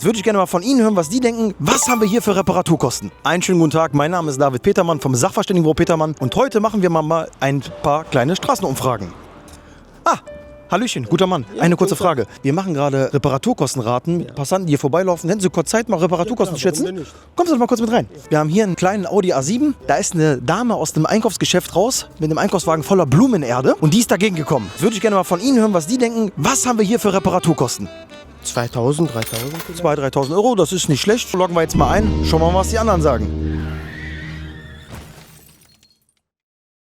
Jetzt würde ich gerne mal von Ihnen hören, was die denken. Was haben wir hier für Reparaturkosten? Einen schönen guten Tag, mein Name ist David Petermann vom Sachverständigenbüro Petermann und heute machen wir mal ein paar kleine Straßenumfragen. Hallöchen, guter Mann. Eine kurze Frage. Wir machen gerade Reparaturkostenraten mit Passanten, die hier vorbeilaufen. Hätten Sie kurz Zeit, mal Reparaturkosten zu schätzen? Kommen Sie doch mal kurz mit rein. Wir haben hier einen kleinen Audi A7. Da ist eine Dame aus dem Einkaufsgeschäft raus mit einem Einkaufswagen voller Blumenerde und die ist dagegen gekommen. Jetzt würde ich gerne mal von Ihnen hören, was die denken. Was haben wir hier für Reparaturkosten? 2000, 3000? 2.000, 3.000 Euro, das ist nicht schlecht. Loggen wir jetzt mal ein. Schauen wir mal, was die anderen sagen.